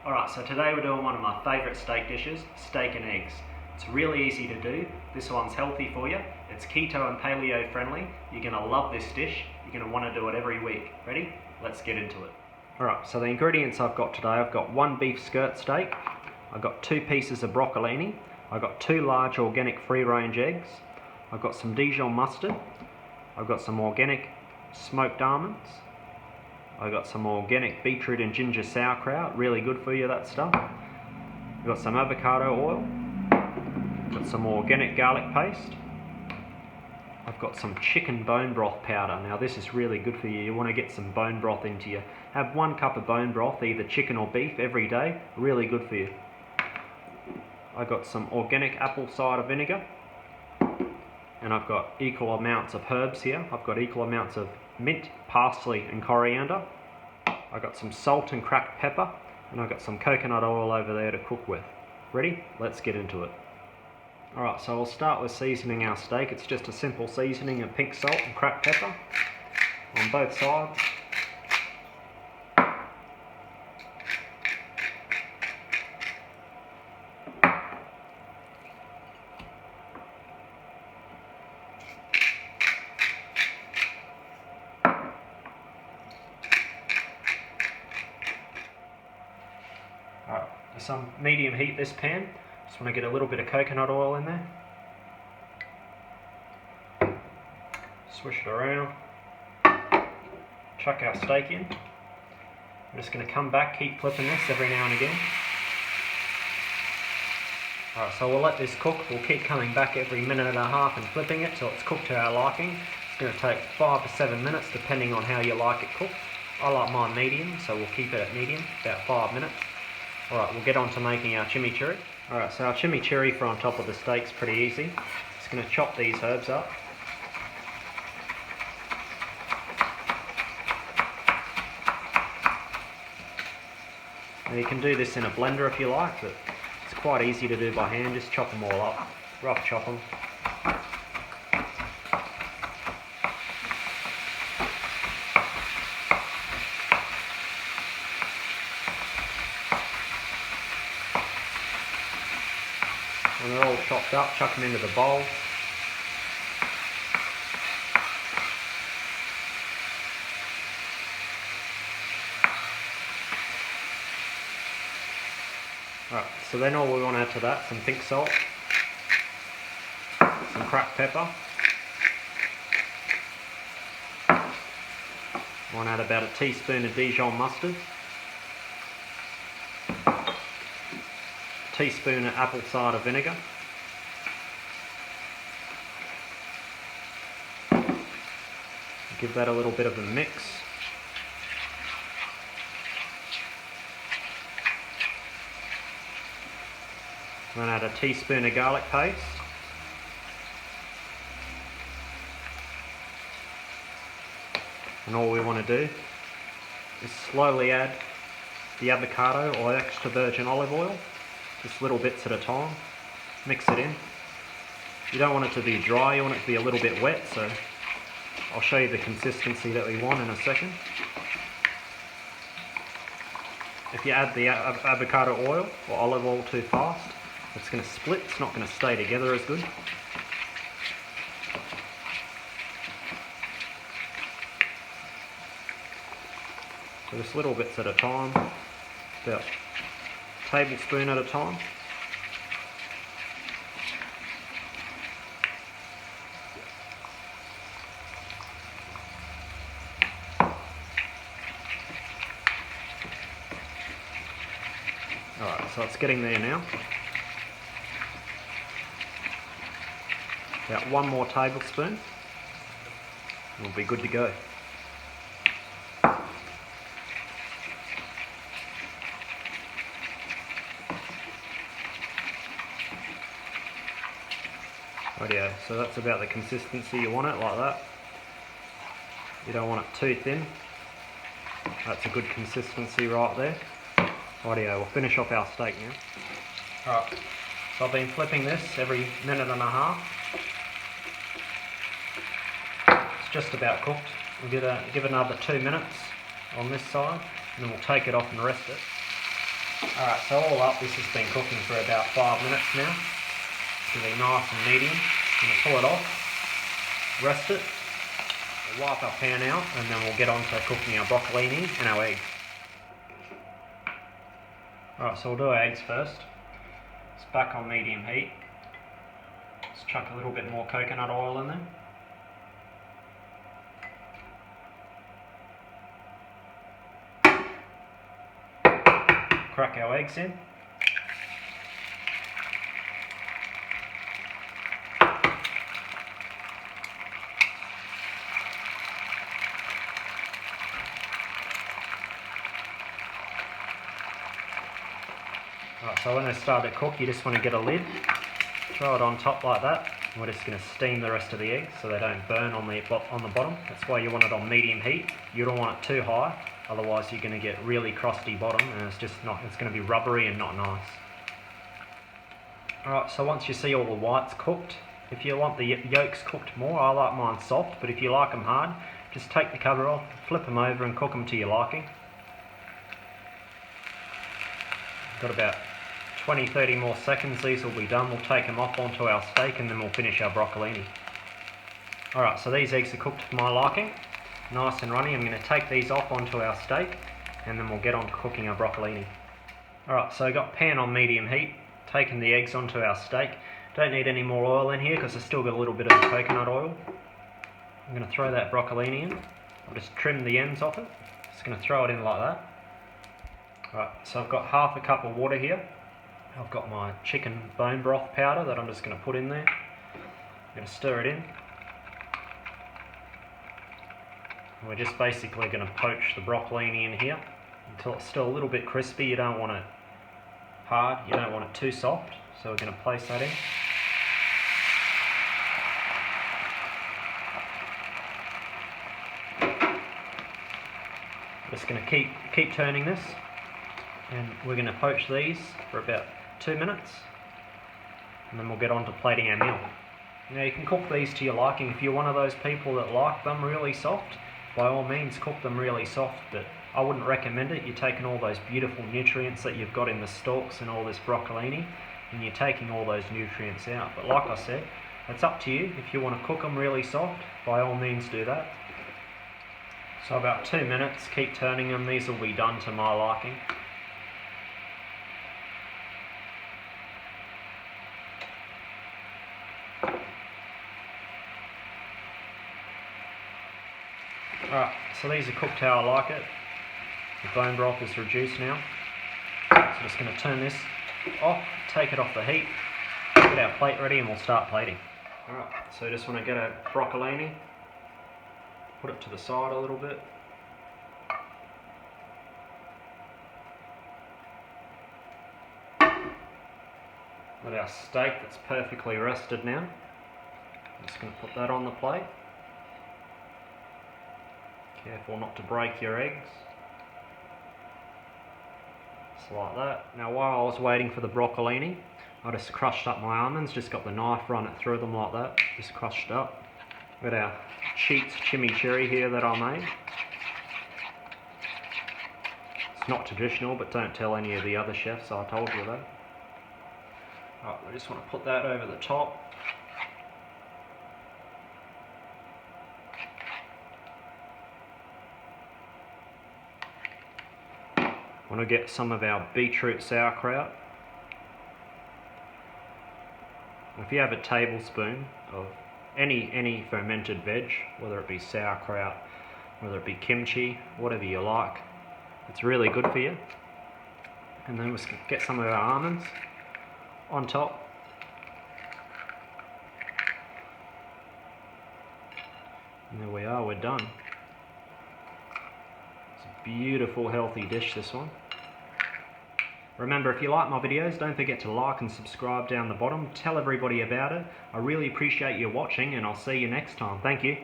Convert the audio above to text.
Alright, so today we're doing one of my favourite steak dishes, steak and eggs. It's really easy to do. This one's healthy for you. It's keto and paleo friendly. You're going to love this dish. You're going to want to do it every week. Ready? Let's get into it. Alright, so the ingredients I've got today, I've got 1 beef skirt steak, I've got 2 pieces of broccolini, I've got 2 large organic free range eggs, I've got some Dijon mustard, I've got some organic smoked almonds, I've got some organic beetroot and ginger sauerkraut, really good for you, that stuff. I've got some avocado oil, I've got some organic garlic paste, I've got some chicken bone broth powder. Now this is really good for you. You want to get some bone broth into you. Have 1 cup of bone broth, either chicken or beef, every day. Really good for you. I've got some organic apple cider vinegar. And I've got equal amounts of herbs here. I've got equal amounts of mint, parsley and coriander. I've got some salt and cracked pepper. And I've got some coconut oil over there to cook with. Ready? Let's get into it. Alright, so we'll start with seasoning our steak. It's just a simple seasoning of pink salt and cracked pepper on both sides. Alright, some medium heat this pan. Just want to get a little bit of coconut oil in there. Swish it around. Chuck our steak in. I'm just going to come back, keep flipping this every now and again. Alright, so we'll let this cook. We'll keep coming back every minute and a half and flipping it till it's cooked to our liking. It's going to take 5 to 7 minutes depending on how you like it cooked. I like mine medium, so we'll keep it at medium, about 5 minutes. Alright, we'll get on to making our chimichurri. Alright, so our chimichurri for on top of the steak's pretty easy. Just going to chop these herbs up. Now you can do this in a blender if you like, but it's quite easy to do by hand. Just chop them all up, rough chop them. When they're all chopped up, chuck them into the bowl. Alright, so then all we want to add to that, some pink salt, some cracked pepper. I want to add about a teaspoon of Dijon mustard, a teaspoon of apple cider vinegar, give that a little bit of a mix. I'm going to add a teaspoon of garlic paste. And all we want to do is slowly add the avocado or extra virgin olive oil, just little bits at a time. Mix it in. You don't want it to be dry, you want it to be a little bit wet, so I'll show you the consistency that we want in a second. If you add the avocado oil or olive oil too fast, it's going to split, it's not going to stay together as good. So just little bits at a time, about a tablespoon at a time. Alright, so it's getting there now. About 1 more tablespoon, and we'll be good to go. Rightio, so that's about the consistency you want it, like that. You don't want it too thin. That's a good consistency right there. Rightio, we'll finish off our steak now. Alright, so I've been flipping this every minute and a half. just about cooked. We'll give it another 2 minutes on this side, and then we'll take it off and rest it. Alright, so all up, this has been cooking for about 5 minutes now. It's going to be nice and medium. I'm going to pull it off, rest it, we'll wipe our pan out, and then we'll get on to cooking our broccolini and our eggs. Alright, so we'll do our eggs first. It's back on medium heat. Let's chuck a little bit more coconut oil in there. Crack our eggs in. Right, so when they start to cook, you just want to get a lid, throw it on top like that, and we're just going to steam the rest of the eggs so they don't burn on the bottom. That's why you want it on medium heat. You don't want it too high, otherwise you're going to get really crusty bottom, and it's going to be rubbery and not nice. Alright, so once you see all the whites cooked, if you want the yolks cooked more, I like mine soft, but if you like them hard, just take the cover off, flip them over and cook them to your liking. Got about 20-30 more seconds, these will be done. We'll take them off onto our steak and then we'll finish our broccolini. Alright, so these eggs are cooked to my liking, nice and runny. I'm going to take these off onto our steak and then we'll get on to cooking our broccolini. Alright, so I got pan on medium heat, taking the eggs onto our steak. Don't need any more oil in here because I've still got a little bit of the coconut oil. I'm going to throw that broccolini in. I'll just trim the ends off it. Just going to throw it in like that. Alright, so I've got half a cup of water here. I've got my chicken bone broth powder that I'm just going to put in there. I'm going to stir it in. And we're just basically going to poach the broccolini in here until it's still a little bit crispy. You don't want it hard, you don't want it too soft. So we're going to place that in. Just going to keep turning this. And we're going to poach these for about 2 minutes, and then we'll get on to plating our meal. Now you can cook these to your liking. If you're one of those people that like them really soft, by all means cook them really soft, but I wouldn't recommend it. You're taking all those beautiful nutrients that you've got in the stalks and all this broccolini, and you're taking all those nutrients out. But like I said, it's up to you. If you want to cook them really soft, by all means do that. So about 2 minutes, keep turning them. These will be done to my liking. Alright, so these are cooked how I like it. The bone broth is reduced now. So I'm just going to turn this off, take it off the heat, get our plate ready and we'll start plating. Alright, so just want to get a broccolini, put it to the side a little bit. With our steak that's perfectly rested now. I'm just going to put that on the plate. Careful not to break your eggs. Just like that. Now while I was waiting for the broccolini, I just crushed up my almonds, just got the knife, run it through them like that, just crushed up. Got our Sheets chimichurri here that I made. It's not traditional, but don't tell any of the other chefs I told you that. Right, I just want to put that over the top. Want to get some of our beetroot sauerkraut. If you have a tablespoon of any fermented veg, whether it be sauerkraut, whether it be kimchi, whatever you like, it's really good for you. And then we'll get some of our almonds on top. And there we are, we're done. It's a beautiful, healthy dish, this one. Remember, if you like my videos, don't forget to like and subscribe down the bottom. Tell everybody about it. I really appreciate you watching, and I'll see you next time. Thank you.